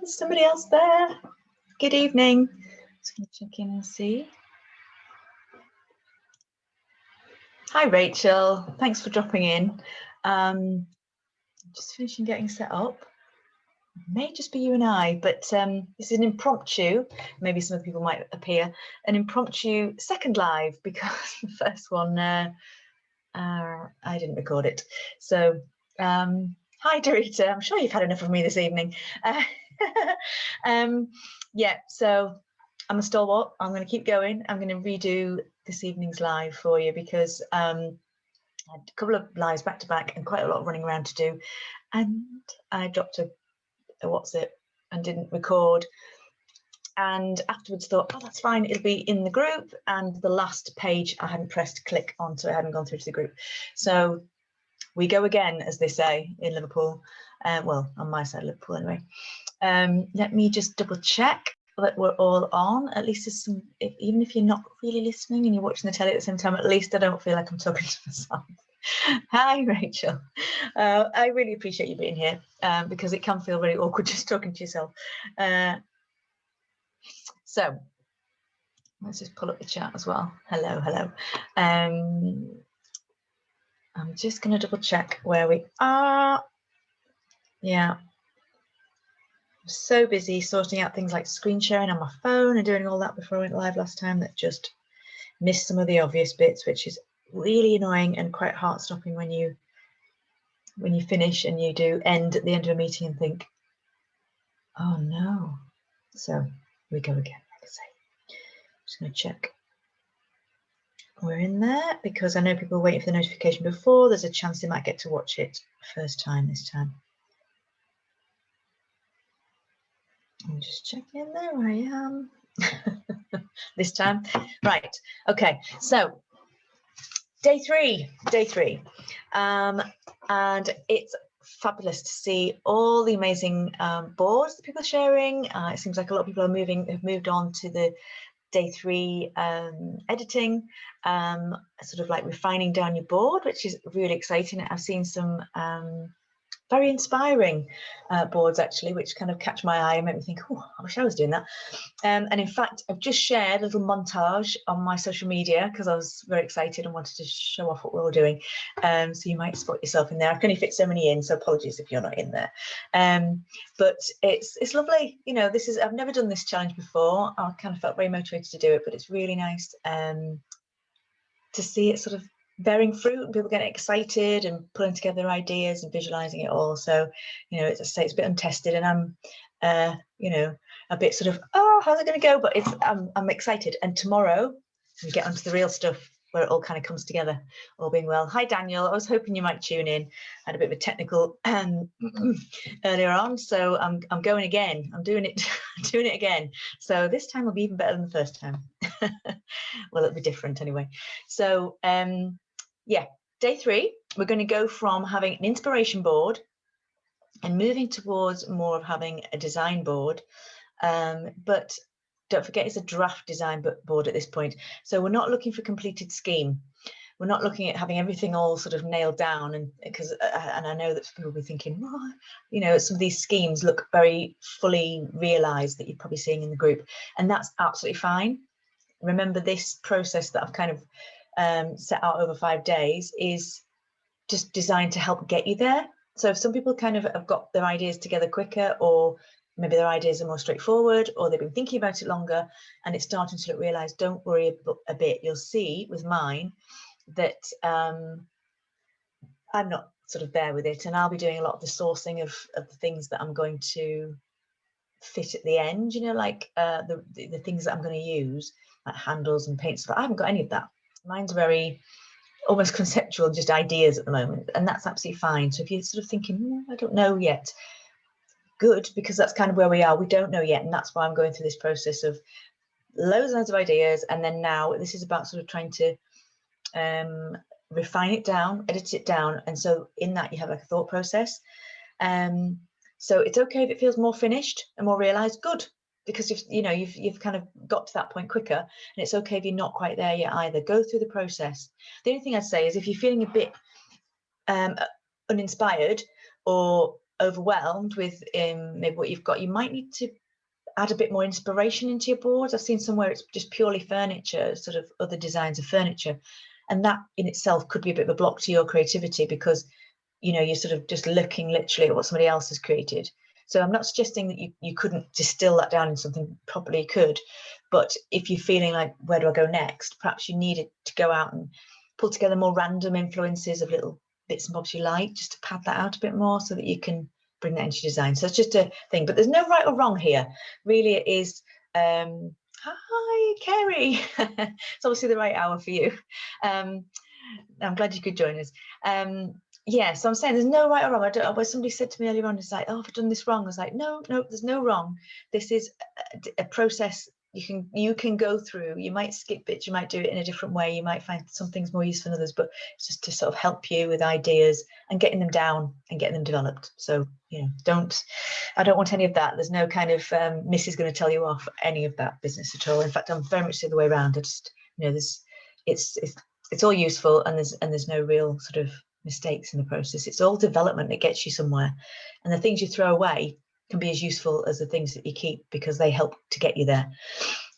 there's somebody else there. Good evening. Just going to check in and see. Hi, Rachel. Thanks for dropping in. Just finishing getting set up. It may just be you and I, but this is an impromptu, maybe some other people might appear, an impromptu second live because the first one, I didn't record it. So, hi, Dorita. I'm sure you've had enough of me this evening. Yeah, so I'm a stalwart. I'm going to keep going. I'm going to redo this evening's live for you because I had a couple of lives back to back and quite a lot of running around to do. And I dropped a WhatsApp and didn't record. And afterwards thought, oh, that's fine. It'll be in the group. And the last page I hadn't pressed click on, so it hadn't gone through to the group. So we go again, as they say in Liverpool. Well, on my side of Liverpool anyway. Let me just double check that we're all on. At least there's some, even if you're not really listening and you're watching the telly at the same time, at least I don't feel like I'm talking to myself. Hi, Rachel. I really appreciate you being here because it can feel very awkward just talking to yourself. So let's just pull up the chat as well. Hello, hello. I'm just going to double check where we are. Yeah. I'm so busy sorting out things like screen sharing on my phone and doing all that before I went live last time that just missed some of the obvious bits, which is really annoying and quite heart-stopping when you finish and you do end at the end of a meeting and think, oh no. So we go again, like I say. Just going to check we're in there because I know people are waiting for the notification before. There's a chance they might get to watch it first time this time. I'm just checking in there. I am this time. Right. Okay. So day three. And it's fabulous to see all the amazing boards that people are sharing. It seems like a lot of people are have moved on to the day 3 editing, sort of like refining down your board, which is really exciting. I've seen some very inspiring boards actually, which kind of catch my eye and make me think, oh, I wish I was doing that. And in fact, I've just shared a little montage on my social media because I was very excited and wanted to show off what we're all doing. So you might spot yourself in there. I can only fit so many in, so apologies if you're not in there. But it's lovely. You know, I've never done this challenge before. I kind of felt very motivated to do it, but it's really nice to see it sort of bearing fruit and people getting excited and pulling together their ideas and visualizing it all. So, you know, as I say, it's a bit untested and I'm, you know, a bit sort of, oh, how's it going to go? But I'm excited. And tomorrow we get onto the real stuff where it all kind of comes together, all being well. Hi, Daniel. I was hoping you might tune in. I had a bit of a technical earlier on, so I'm going again. I'm doing it again. So this time will be even better than the first time. Well, it'll be different anyway. So yeah, day 3, we're going to go from having an inspiration board and moving towards more of having a design board. But don't forget, it's a draft design board at this point. So we're not looking for completed scheme. We're not looking at having everything all sort of nailed down, and because and I know that people will be thinking, well, you know, some of these schemes look very fully realized that you're probably seeing in the group, and that's absolutely fine. Remember, this process that I've kind of set out over 5 days is just designed to help get you there. So if some people kind of have got their ideas together quicker, or maybe their ideas are more straightforward, or they've been thinking about it longer and it's starting to realize, don't worry a bit. You'll see with mine that I'm not sort of there with it, and I'll be doing a lot of the sourcing of the things that I'm going to fit at the end, you know, like the things that I'm going to use, like handles and paints. But I haven't got any of that. Mine's very almost conceptual, just ideas at the moment, and that's absolutely fine. So if you're sort of thinking, I don't know yet, good, because that's kind of where we are. We don't know yet, and that's why I'm going through this process of loads and loads of ideas, and then now this is about sort of trying to refine it down, edit it down, and so in that you have like a thought process. So it's okay if it feels more finished and more realized, good, because you've kind of got to that point quicker, and it's okay if you're not quite there yet either. Go through the process. The only thing I'd say is if you're feeling a bit uninspired, or overwhelmed with maybe what you've got, you might need to add a bit more inspiration into your boards. I've seen somewhere it's just purely furniture, sort of other designs of furniture, and that in itself could be a bit of a block to your creativity, because you're sort of just looking literally at what somebody else has created. So I'm not suggesting that you couldn't distill that down in something properly. You could, but if you're feeling like, where do I go next, perhaps you needed to go out and pull together more random influences of little bits and bobs you like, just to pad that out a bit more so that you can bring that into your design. So it's just a thing, but there's no right or wrong here. Really, it is hi Kerry. It's obviously the right hour for you. I'm glad you could join us. Yeah, so I'm saying there's no right or wrong. Where somebody said to me earlier on, it's like, oh, I've done this wrong. I was like, no, there's no wrong. This is a process you can go through. You might skip bits, you might do it in a different way, you might find some things more useful than others, but it's just to sort of help you with ideas and getting them down and getting them developed. So I don't want any of that. There's no kind of Miss is going to tell you off any of that business at all. In fact, I'm very much the other way around. I just it's all useful, and there's no real sort of mistakes in the process. It's all development that gets you somewhere, and the things you throw away can be as useful as the things that you keep, because they help to get you there.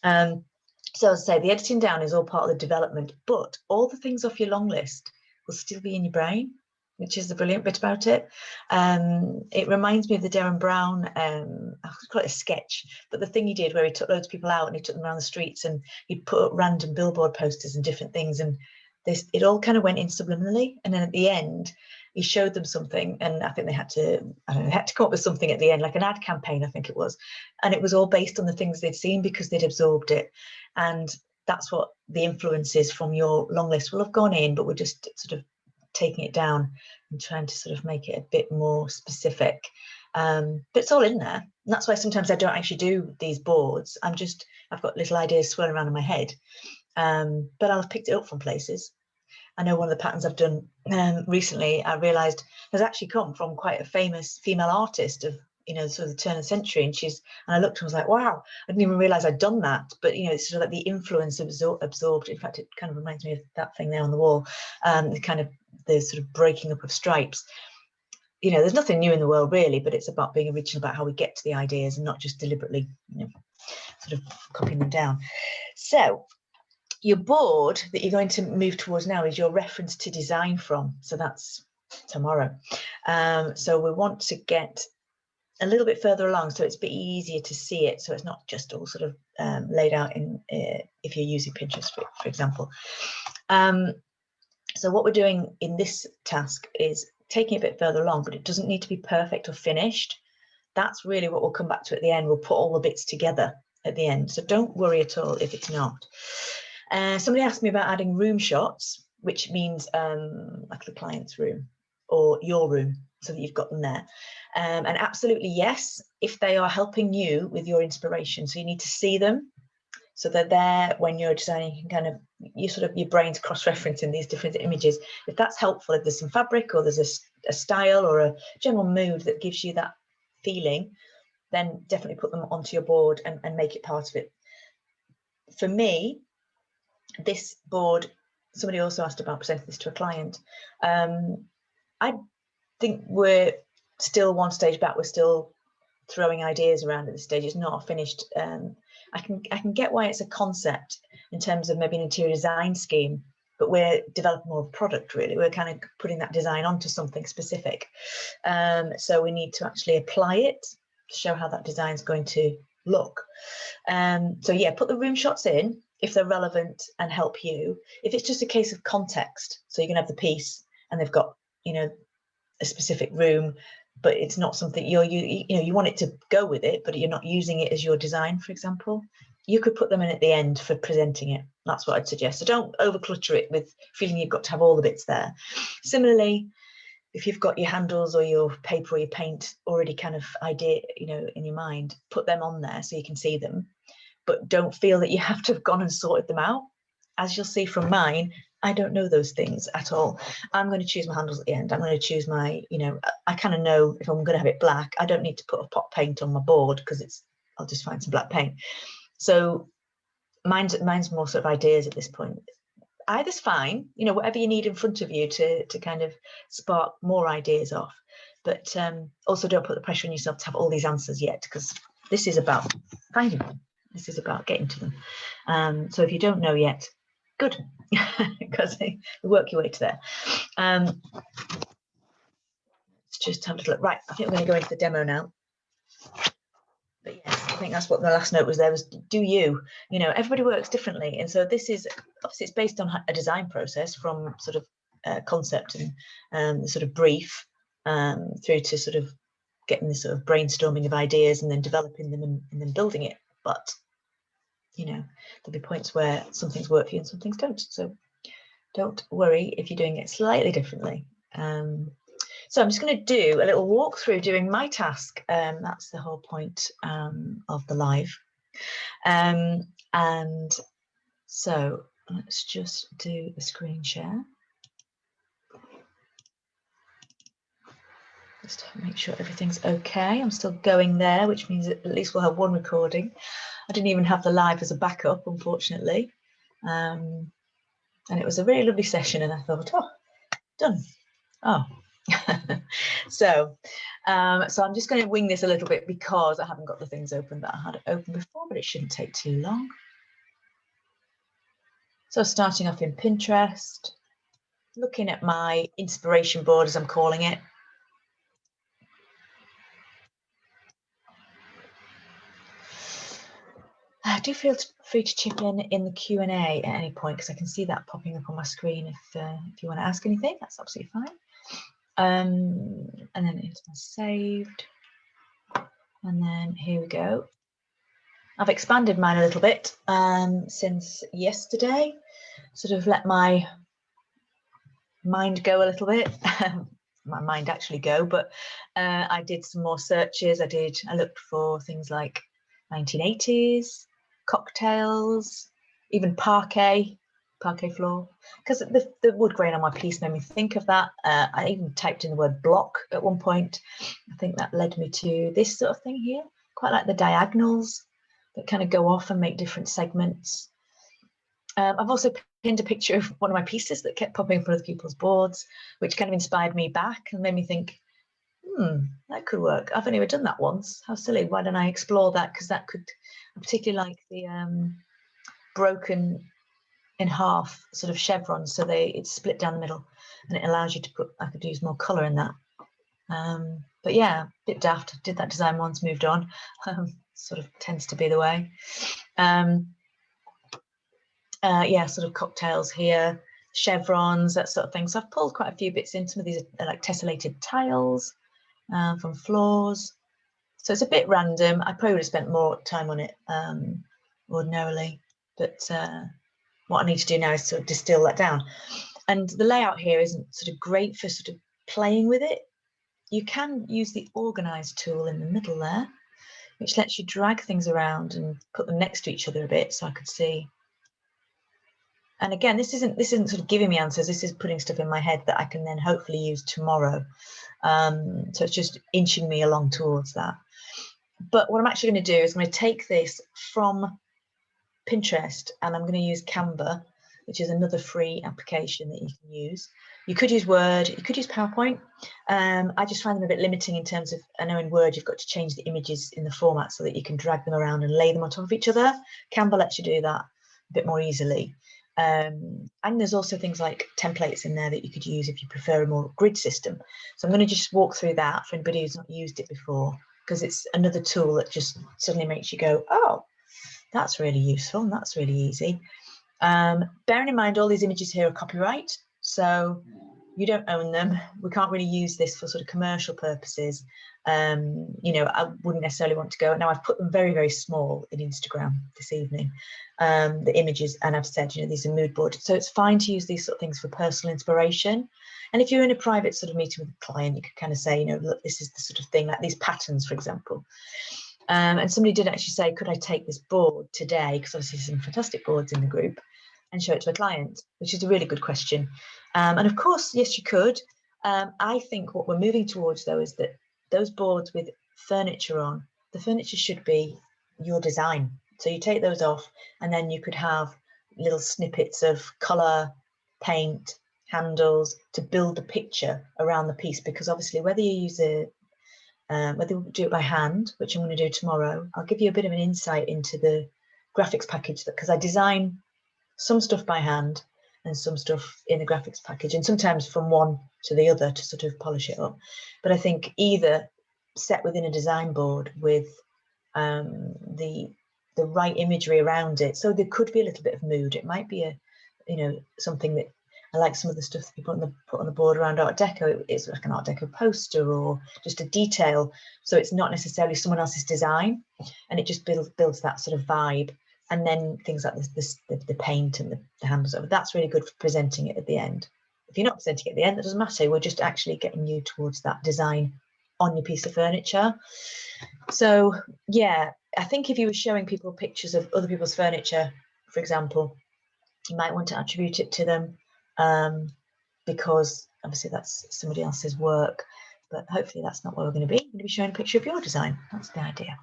So as I say, the editing down is all part of the development, but all the things off your long list will still be in your brain, which is the brilliant bit about it. It reminds me of the Derren Brown, I call it a sketch, but the thing he did where he took loads of people out and he took them around the streets and he put up random billboard posters and different things, and it all kind of went in subliminally, and then at the end he showed them something, and I think they had to come up with something at the end, like an ad campaign, I think it was, and it was all based on the things they'd seen because they'd absorbed it. And that's what the influences from your long list will have gone in, but we're just sort of taking it down and trying to sort of make it a bit more specific. But it's all in there, and that's why sometimes I don't actually do these boards. I've got little ideas swirling around in my head, but I'll have picked it up from places. I know one of the patterns I've done recently, I realised has actually come from quite a famous female artist of sort of the turn of the century, and I looked and was like, wow, I didn't even realise I'd done that. But it's sort of like the influence absorbed. In fact, it kind of reminds me of that thing there on the wall, the sort of breaking up of stripes. There's nothing new in the world really, but it's about being original about how we get to the ideas and not just deliberately sort of copying them down. So your board that you're going to move towards now is your reference to design from. So that's tomorrow. So we want to get a little bit further along so it's a bit easier to see it. So it's not just all sort of laid out in if you're using Pinterest, for example. So what we're doing in this task is taking it a bit further along, but it doesn't need to be perfect or finished. That's really what we'll come back to at the end. We'll put all the bits together at the end. So don't worry at all if it's not. Somebody asked me about adding room shots, which means like the client's room or your room, so that you've got them there. And absolutely yes, if they are helping you with your inspiration. So you need to see them. So they're there when you're designing. You can kind of, your brain's cross-referencing these different images. If that's helpful, if there's some fabric or there's a style or a general mood that gives you that feeling, then definitely put them onto your board and make it part of it. For me, this board, somebody also asked about presenting this to a client. I think we're still one stage back. We're still throwing ideas around at this stage. It's not finished. I can get why it's a concept in terms of maybe an interior design scheme, but we're developing more of a product really. We're kind of putting that design onto something specific. So we need to actually apply it to show how that design is going to look. So yeah, put the room shots in if they're relevant and help you. If it's just a case of context, so you can have the piece and they've got, a specific room, but it's not something you want it to go with it, but you're not using it as your design, for example, you could put them in at the end for presenting it. That's what I'd suggest. So don't over clutter it with feeling you've got to have all the bits there. Similarly, if you've got your handles or your paper or your paint already kind of idea, in your mind, put them on there so you can see them, but don't feel that you have to have gone and sorted them out. As you'll see from mine, I don't know those things at all. I'm going to choose my handles at the end. I'm going to choose my, I kind of know if I'm going to have it black, I don't need to put a pot paint on my board because I'll just find some black paint. So mine's more sort of ideas at this point. either's fine, you know, whatever you need in front of you to kind of spark more ideas off. But also don't put the pressure on yourself to have all these answers yet, because this is about finding them. This is about getting to them. So if you don't know yet, good, because you work your way to there. Let's just have a little look. Right, I think we're going to go into the demo now. But yes, I think that's what the last note was there, was do you know, everybody works differently. And so this is, obviously it's based on a design process from sort of concept and sort of brief through to sort of getting this sort of brainstorming of ideas and then developing them and then building it. But, you know, there'll be points where some things work for you and some things don't. So don't worry if you're doing it slightly differently. So I'm just going to do a little walk through doing my task. That's the whole point of the live. And so let's just do a screen share. Just to make sure everything's okay. I'm still going there, which means at least we'll have one recording. I didn't even have the live as a backup, unfortunately. And it was a really lovely session, and I thought, oh, done. Oh. So I'm just going to wing this a little bit because I haven't got the things open that I had open before, but it shouldn't take too long. So starting off in Pinterest, looking at my inspiration board, as I'm calling it. Do feel free to chip in the Q&A at any point, because I can see that popping up on my screen. If you want to ask anything, that's absolutely fine. And then it's my saved. And then here we go. I've expanded mine a little bit since yesterday, sort of let my mind go a little bit. My mind actually go, but I did some more searches. I looked for things like 1980s, cocktails, even parquet floor, because the wood grain on my piece made me think of that. I even typed in the word block at one point. I think that led me to this sort of thing here. Quite like the diagonals that kind of go off and make different segments. I've also pinned a picture of one of my pieces that kept popping up on other people's boards, which kind of inspired me back and made me think, that could work. I've only ever done that once. How silly. Why don't I explore that? Because that could, I particularly like the broken in half sort of chevrons, so it's split down the middle, and it allows you to put, I could use more colour in that. But yeah, a bit daft. Did that design once, moved on. Sort of tends to be the way. Yeah, sort of cocktails here, chevrons, that sort of thing. So I've pulled quite a few bits in. Some of these are like tessellated tiles from floors. So it's a bit random. I probably would have spent more time on it ordinarily, but what I need to do now is sort of distill that down. And the layout here isn't sort of great for sort of playing with it. You can use the organize tool in the middle there, which lets you drag things around and put them next to each other a bit, so I could see. And again, this isn't sort of giving me answers. This is putting stuff in my head that I can then hopefully use tomorrow. So it's just inching me along towards that. But what I'm actually going to do is I'm going to take this from Pinterest, and I'm going to use Canva, which is another free application that you can use. You could use Word, you could use PowerPoint. I just find them a bit limiting in terms of, I know in Word you've got to change the images in the format so that you can drag them around and lay them on top of each other. Canva lets you do that a bit more easily. And there's also things like templates in there that you could use if you prefer a more grid system. So I'm going to just walk through that for anybody who's not used it before, because it's another tool that just suddenly makes you go, oh, that's really useful and that's really easy. Bearing in mind all these images here are copyright, so you don't own them. We can't really use this for sort of commercial purposes. You know, I wouldn't necessarily want to go. Now I've put them very, very small in Instagram this evening, the images, and I've said, you know, these are mood boards. So it's fine to use these sort of things for personal inspiration. And if you're in a private sort of meeting with a client, you could kind of say, you know, look, this is the sort of thing, like these patterns, for example. And somebody did actually say, could I take this board today? Because obviously there's some fantastic boards in the group, and show it to a client, which is a really good question. And of course, yes, you could. I think what we're moving towards, though, is that those boards with furniture on, the furniture should be your design. So you take those off, and then you could have little snippets of colour paint, handles to build the picture around the piece, because obviously whether you use whether you do it by hand, which I'm going to do tomorrow, I'll give you a bit of an insight into the graphics package, because I design some stuff by hand and some stuff in the graphics package, and sometimes from one to the other to sort of polish it up. But I think either set within a design board with the right imagery around it, so there could be a little bit of mood. It might be something that I like. Some of the stuff that people put on the board around Art Deco, it's like an Art Deco poster or just a detail, so it's not necessarily someone else's design, and it just builds that sort of vibe. And then things like the paint and the handles over, that's really good for presenting it at the end. If you're not presenting it at the end, that doesn't matter. We're just actually getting you towards that design on your piece of furniture. So yeah, I think if you were showing people pictures of other people's furniture, for example, you might want to attribute it to them, because obviously that's somebody else's work. But hopefully that's not what we're going to be. We're going to be showing a picture of your design. That's the idea.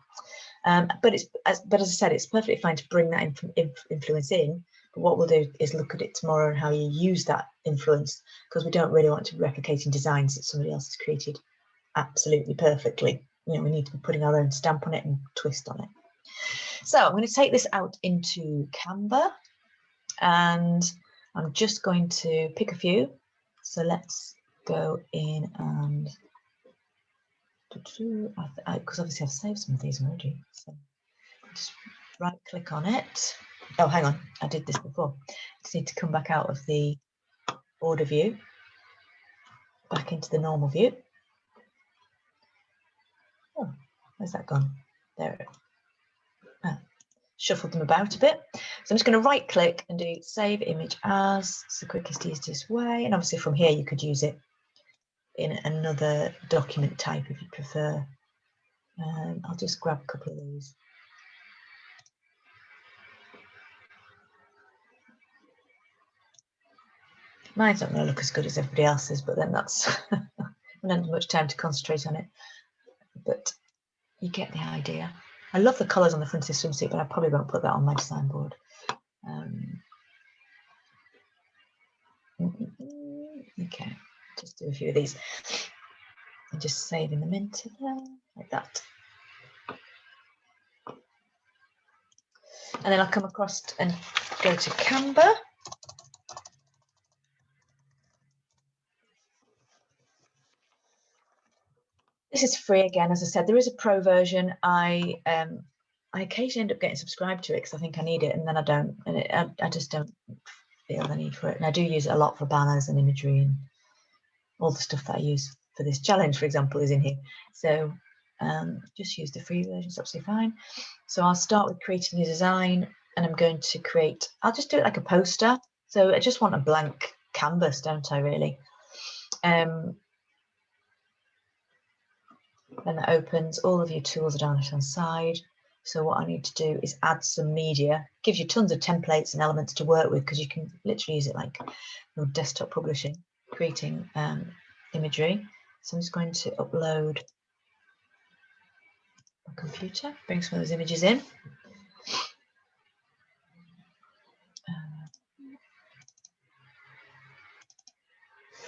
But as I said, it's perfectly fine to bring that influence in. But what we'll do is look at it tomorrow and how you use that influence, because we don't really want to be replicating designs that somebody else has created absolutely perfectly. We need to be putting our own stamp on it and twist on it. So I'm going to take this out into Canva, and I'm just going to pick a few. So let's go in and, because obviously I've saved some of these already, so just right click on it. Oh, hang on, I did this before. Just need to come back out of the border view, back into the normal view. Oh, where's that gone? There. Shuffled them about a bit. So I'm just going to right click and do save image as. It's the quickest, easiest way. And obviously from here you could use it in another document type if you prefer. I'll just grab a couple of these. Mine's not going to look as good as everybody else's, but then that's I don't have much time to concentrate on it. But you get the idea. I love the colours on the front of this swimsuit, but I probably won't put that on my design board. Okay, just do a few of these and just save in the mint like that. And then I'll come across and go to Canva. This is free again, as I said. There is a pro version. I occasionally end up getting subscribed to it because I think I need it, and then I don't, and I just don't feel the need for it. And I do use it a lot for banners and imagery, and all the stuff that I use for this challenge, for example, is in here. So just use the free version, it's absolutely fine. So I'll start with creating a design, and I'm going to create, I'll just do it like a poster. So I just want a blank canvas, don't I, really? Then that opens, all of your tools are down the left hand side. So what I need to do is add some media. It gives you tons of templates and elements to work with, because you can literally use it like your desktop publishing, creating imagery. So I'm just going to upload my computer, bring some of those images in.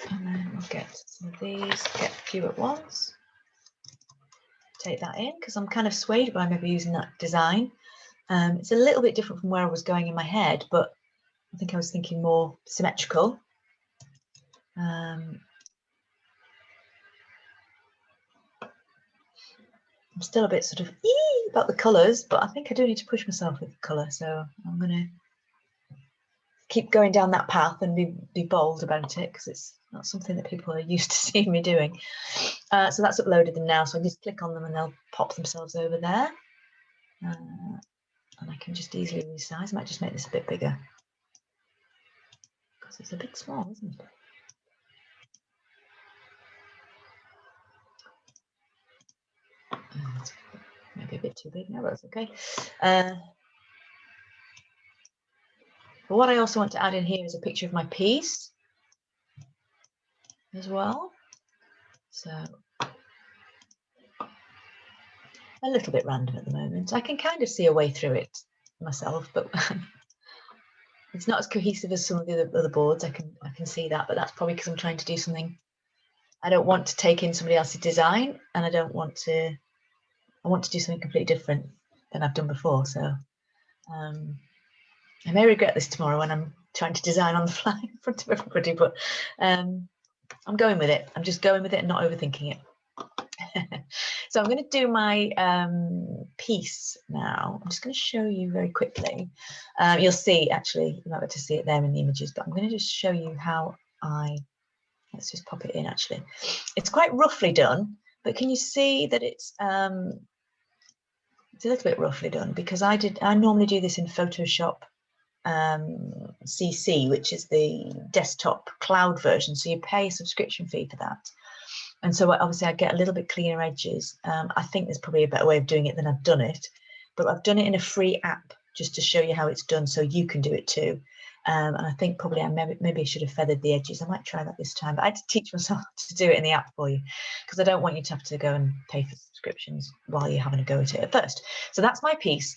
And then we'll get some of these, get a few at once. Take that in, because I'm kind of swayed by maybe using that design. It's a little bit different from where I was going in my head, but I think I was thinking more symmetrical. I'm still a bit sort of about the colours, but I think I do need to push myself with the colour, so I'm going to keep going down that path and be bold about it, because it's not something that people are used to seeing me doing. So that's uploaded them now, so I just click on them and they'll pop themselves over there. And I can just easily resize. I might just make this a bit bigger, because it's a bit small, isn't it? Maybe a bit too big now, but that's okay. But what I also want to add in here is a picture of my piece as well. So a little bit random at the moment. I can kind of see a way through it myself, but It's not as cohesive as some of the other boards. I can see that, but that's probably because I'm trying to do something. I don't want to take in somebody else's design, and I want to do something completely different than I've done before. So I may regret this tomorrow when I'm trying to design on the fly in front of everybody, but I'm going with it. I'm just going with it and not overthinking it. So I'm going to do my piece now. I'm just going to show you very quickly. You'll see, actually, you might be able to see it there in the images, but I'm going to just show you how let's just pop it in, actually. It's quite roughly done, but can you see that it's a little bit roughly done, because I normally do this in Photoshop CC, which is the desktop cloud version, so you pay a subscription fee for that. And so obviously I get a little bit cleaner edges. I think there's probably a better way of doing it than I've done it, but I've done it in a free app just to show you how it's done, so you can do it too. And I think probably maybe I should have feathered the edges. I might try that this time, but I had to teach myself to do it in the app for you, because I don't want you to have to go and pay for subscriptions while you're having a go at it at first. So that's my piece,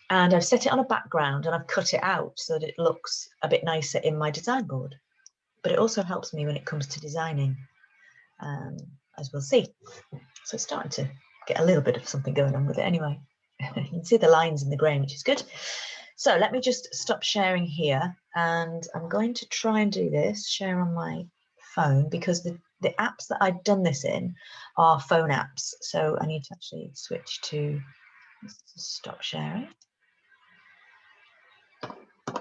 and I've set it on a background and I've cut it out so that it looks a bit nicer in my design board. But it also helps me when it comes to designing, as we'll see. So it's starting to get a little bit of something going on with it anyway. You can see the lines in the grain, which is good. So let me just stop sharing here, and I'm going to try and do this, share on my phone, because the apps that I've done this in are phone apps. So I need to actually switch to stop sharing.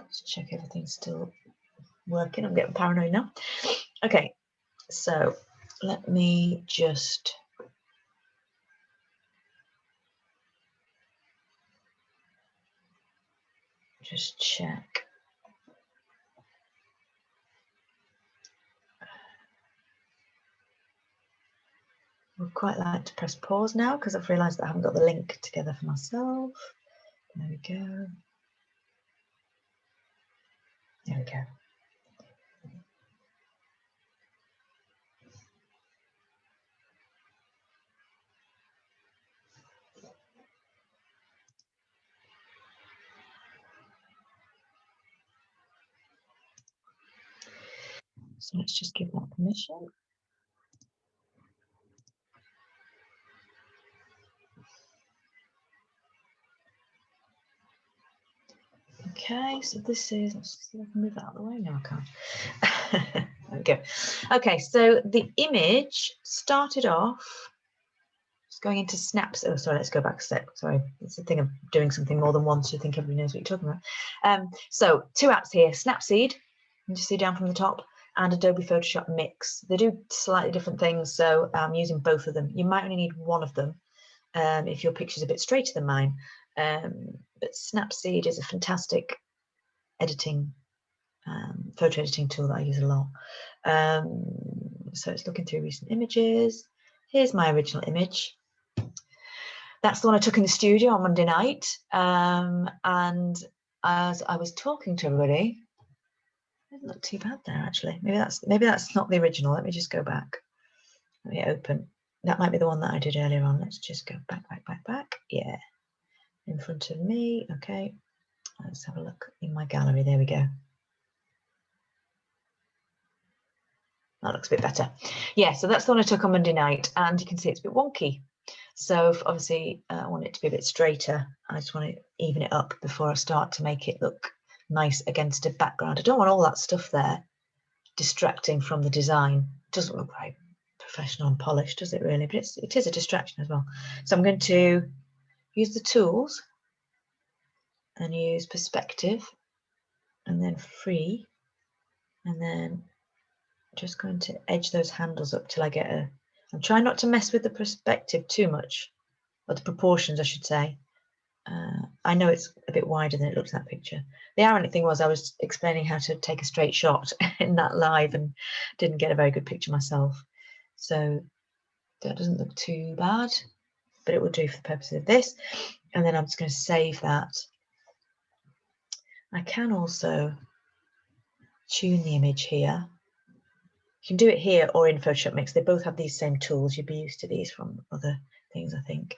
Just check everything's still working. I'm getting paranoid now. Okay, so let me just check. Would quite like to press pause now, because I've realised that I haven't got the link together for myself. There we go. There we go. So let's just give that permission. Okay, so this is, let's see if I can move that out of the way. No, I can't. There we go. Okay, so the image started off just going into snaps. Oh, sorry, let's go back a step. Sorry, it's the thing of doing something more than once. You think everybody knows what you're talking about. So two apps here, Snapseed, you just see down from the top, and Adobe Photoshop Mix. They do slightly different things, so I'm using both of them. You might only need one of them if your picture's a bit straighter than mine. But Snapseed is a fantastic editing, photo editing tool that I use a lot. So it's looking through recent images. Here's my original image. That's the one I took in the studio on Monday night. And as I was talking to everybody, it didn't look too bad there actually. Maybe that's not the original. Let me just go back. Let me open. That might be the one that I did earlier on. Let's just go back. Yeah, in front of me. Okay, let's have a look in my gallery. There we go. That looks a bit better. Yeah, so that's the one I took on Monday night, and you can see it's a bit wonky. So obviously I want it to be a bit straighter. I just want to even it up before I start to make it look nice against a background. I don't want all that stuff there distracting from the design. It doesn't look very professional and polished, does it really? But it is a distraction as well. So I'm going to use the tools and use perspective and then free, and then just going to edge those handles up till I get a, I'm trying not to mess with the perspective too much, or the proportions I should say. I know it's a bit wider than it looks in that picture. The ironic thing was I was explaining how to take a straight shot in that live and didn't get a very good picture myself. So that doesn't look too bad, but it will do for the purposes of this. And then I'm just going to save that. I can also tune the image here. You can do it here or in Photoshop Mix. They both have these same tools. You'd be used to these from other things, I think.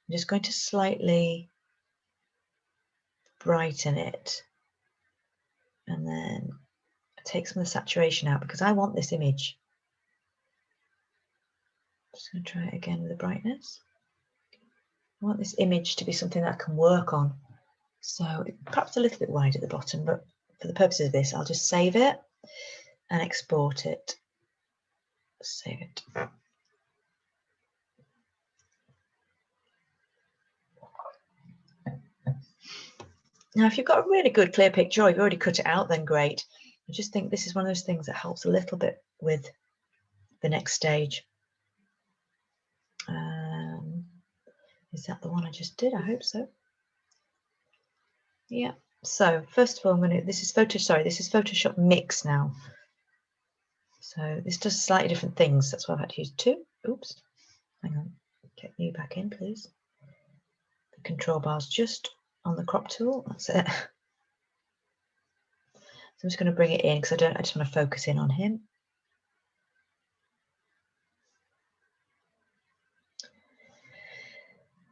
I'm just going to slightly brighten it. and then take some of the saturation out because I want this image. Just going to try it again with the brightness. I want this image to be something that I can work on. So perhaps a little bit wide at the bottom, but for the purposes of this, I'll just save it and export it. Save it. Now, if you've got a really good clear picture or you've already cut it out, then great. I just think this is one of those things that helps a little bit with the next stage. Is that the one I just did? I hope so. Yeah. So first of all, this is Photoshop Mix now. So this does slightly different things. That's why I've had to use two. Oops. Hang on. Get you back in, please. The control bar's just on the crop tool. That's it. So I'm just going to bring it in because I just want to focus in on him.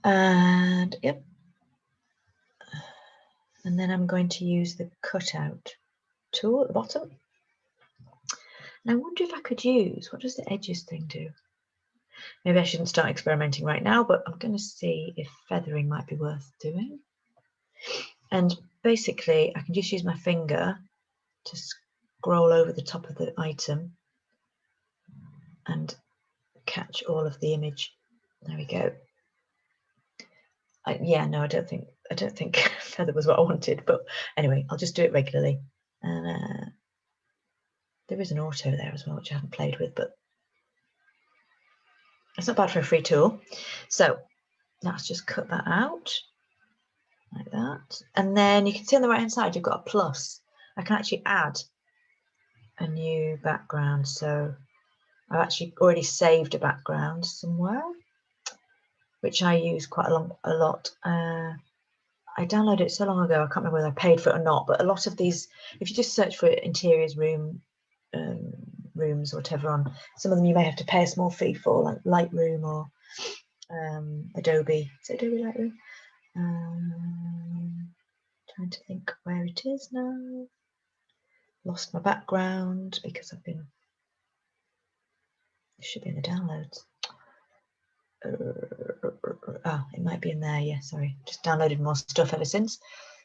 And yep. And then I'm going to use the cutout tool at the bottom. And I wonder if I could use, what does the edges thing do? Maybe I shouldn't start experimenting right now, but I'm going to see if feathering might be worth doing. And basically, I can just use my finger to scroll over the top of the item and catch all of the image. There we go. Yeah, no, I don't think feather was what I wanted, but anyway, I'll just do it regularly. And there is an auto there as well, which I haven't played with, but it's not bad for a free tool. So let's just cut that out like that. And then you can see on the right hand side, you've got a plus. I can actually add a new background. So I've actually already saved a background somewhere, which I use quite a lot. I downloaded it so long ago, I can't remember whether I paid for it or not, but a lot of these, if you just search for interiors rooms or whatever on, some of them you may have to pay a small fee for, like Lightroom or Adobe. Is it Adobe Lightroom? Trying to think where it is now. Lost my background because I've been, it should be in the downloads. Oh, it might be in there. Yeah, sorry, just downloaded more stuff ever since.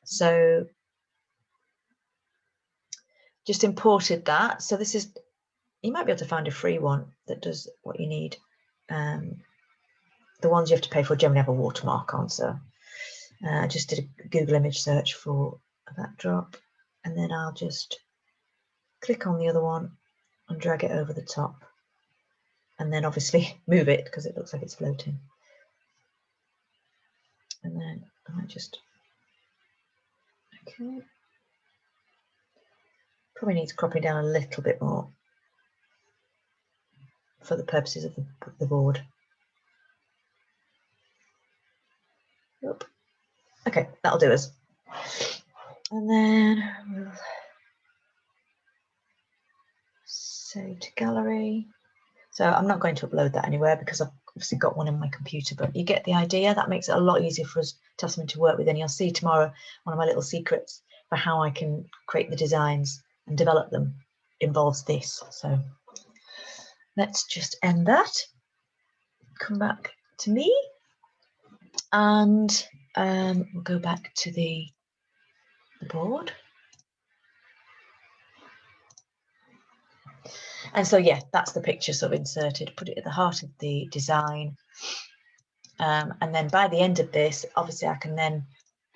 So just imported that. So this is, you might be able to find a free one that does what you need. The ones you have to pay for generally have a watermark on. So I just did a Google image search for a backdrop, and then I'll just click on the other one and drag it over the top, and then obviously move it because it looks like it's floating. And then I might just, okay, probably needs cropping down a little bit more for the purposes of the board. Yep. Okay, that'll do us. And then we'll save to gallery. So I'm not going to upload that anywhere because I've obviously got one in my computer, but you get the idea. That makes it a lot easier for us to have something to work with. And you'll see tomorrow one of my little secrets for how I can create the designs and develop them involves this. So let's just end that. Come back to me, and we'll go back to the board. And so, yeah, that's the picture sort of inserted, put it at the heart of the design. And then by the end of this, obviously I can then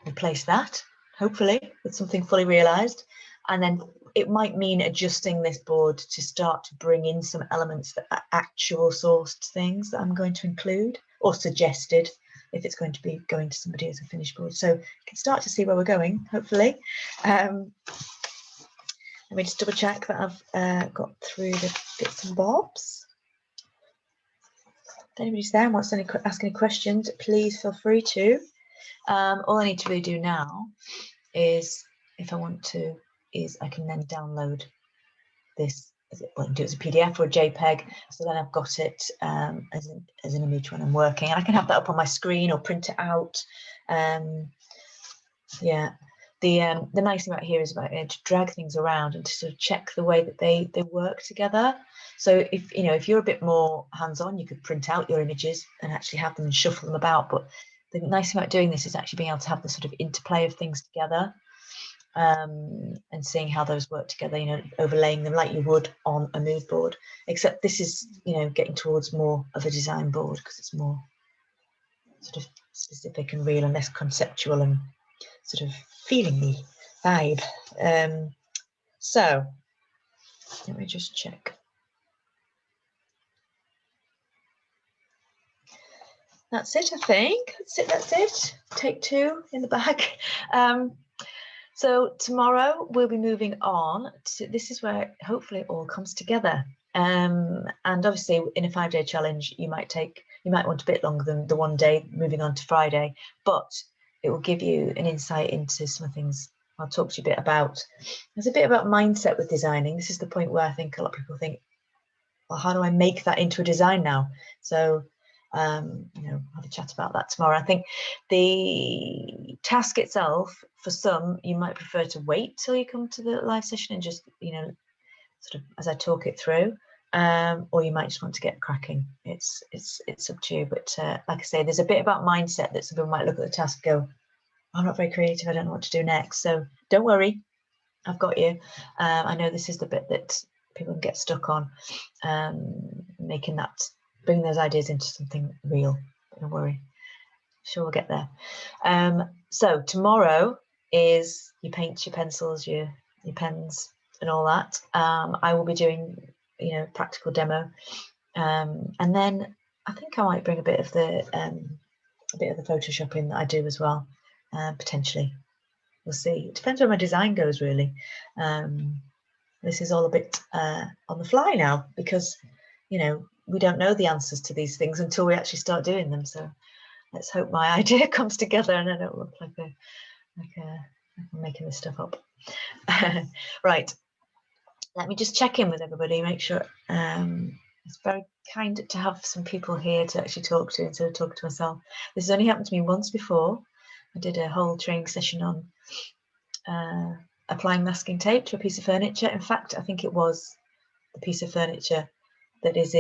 replace that, hopefully, with something fully realized. And then it might mean adjusting this board to start to bring in some elements that are actual sourced things that I'm going to include, or suggested if it's going to be going to somebody as a finished board. So you can start to see where we're going, hopefully. Let me just double check that I've got through the bits and bobs. If anybody's there and wants to ask any questions, please feel free to. All I need to really do now is, if I want to, is I can then download this, well, I can do it as a PDF or a JPEG, so then I've got it as an image when I'm working. And I can have that up on my screen or print it out. Yeah. the nice thing about here is about to drag things around and to sort of check the way that they work together. So if you're a bit more hands-on, you could print out your images and actually have them and shuffle them about. But the nice thing about doing this is actually being able to have the sort of interplay of things together, and seeing how those work together, overlaying them like you would on a mood board, except this is, getting towards more of a design board because it's more sort of specific and real and less conceptual and sort of feeling-y vibe. So let me just check. That's it, I think. That's it. Take 2 in the back. So tomorrow we'll be moving on to, this is where hopefully it all comes together. And obviously in a 5-day challenge, you might want a bit longer than the 1 day moving on to Friday, but it will give you an insight into some of the things I'll talk to you a bit about. There's a bit about mindset with designing. This is the point where I think a lot of people think, well, how do I make that into a design now? So have a chat about that tomorrow. I think the task itself, for some, you might prefer to wait till you come to the live session and just, sort of as I talk it through, or you might just want to get cracking. It's up to you. But like I say, there's a bit about mindset that some people might look at the task and go, I'm not very creative, I don't know what to do next. So don't worry, I've got you. I know this is the bit that people can get stuck on, bringing those ideas into something real. Don't worry, sure we'll get there. So tomorrow is your paints, your pencils, your pens and all that. I will be doing practical demo, and then I think I might bring a bit of the Photoshop in that I do as well, potentially. We'll see. It depends where my design goes, really. This is all a bit on the fly now because we don't know the answers to these things until we actually start doing them. So let's hope my idea comes together and I don't look like I'm making this stuff up. Right. Let me just check in with everybody, make sure. It's very kind to have some people here to actually talk to instead of talking to myself. This has only happened to me once before. I did a whole training session on applying masking tape to a piece of furniture. In fact, I think it was the piece of furniture that's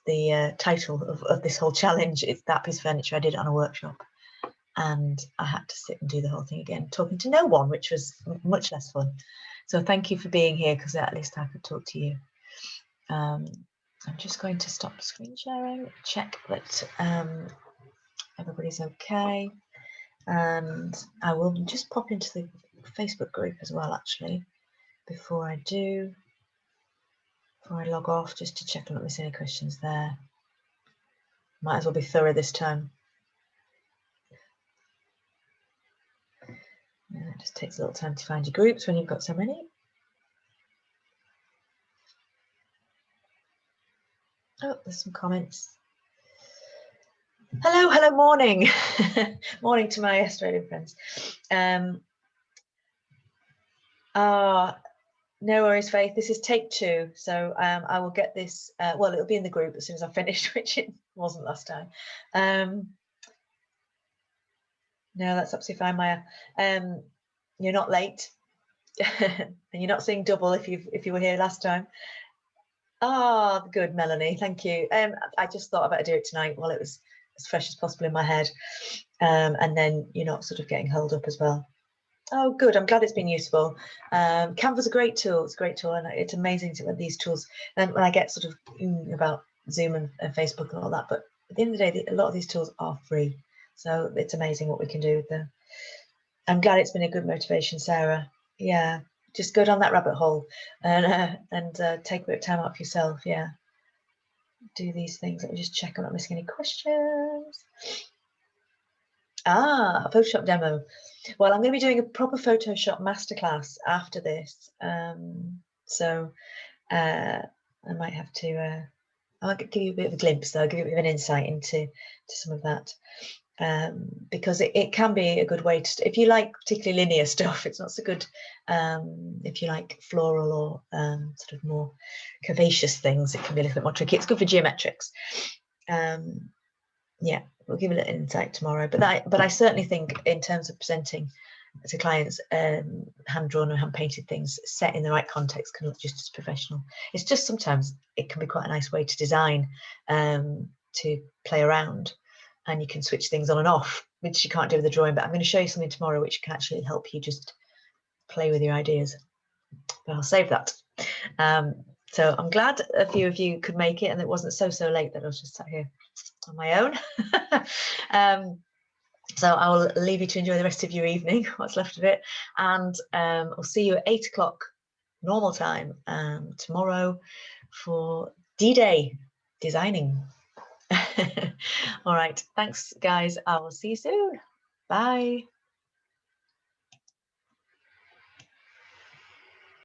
the title of this whole challenge. It's that piece of furniture. I did it on a workshop and I had to sit and do the whole thing again, talking to no one, which was much less fun. So thank you for being here, because at least I could talk to you. I'm just going to stop screen sharing, check that everybody's okay. And I will just pop into the Facebook group as well, actually, before I log off, just to check I'm not missing any questions there. Might as well be thorough this time. It just takes a little time to find your groups when you've got so many. Oh, there's some comments. Hello, morning. Morning to my Australian friends. No worries, Faith. This is take 2. So I will get this, well, it'll be in the group as soon as I finish, which it wasn't last time. No, that's absolutely fine, Maya. You're not late. And you're not seeing double if you were here last time. Ah, good, Melanie. Thank you. I just thought I better do it tonight while it was as fresh as possible in my head. And then you're not sort of getting held up as well. Oh, good. I'm glad it's been useful. Canva's a great tool. It's a great tool, and it's amazing to these tools. And when I get sort of about Zoom and Facebook and all that, but at the end of the day, a lot of these tools are free. So it's amazing what we can do with them. I'm glad it's been a good motivation, Sarah. Yeah, just go down that rabbit hole and take a bit of time out for yourself. Yeah, do these things. Let me just check I'm not missing any questions. A Photoshop demo. Well, I'm going to be doing a proper Photoshop masterclass after this. So I might have to, I'll give you a bit of a glimpse, though. I'll give you a bit of an insight into some of that. Because it can be a good way to, if you like particularly linear stuff, it's not so good if you like floral or sort of more curvaceous things. It can be a little bit more tricky. It's good for geometrics. Yeah, we'll give a little insight tomorrow, but I certainly think in terms of presenting to clients hand-drawn or hand-painted things set in the right context can look just as professional. It's just sometimes it can be quite a nice way to design, to play around, and you can switch things on and off, which you can't do with the drawing. But I'm going to show you something tomorrow which can actually help you just play with your ideas, but I'll save that. So I'm glad a few of you could make it, and it wasn't so late that I was just sat here on my own. So I will leave you to enjoy the rest of your evening, what's left of it, and I'll see you at 8 o'clock normal time tomorrow for D-Day designing. All right, thanks guys. I will see you soon. Bye.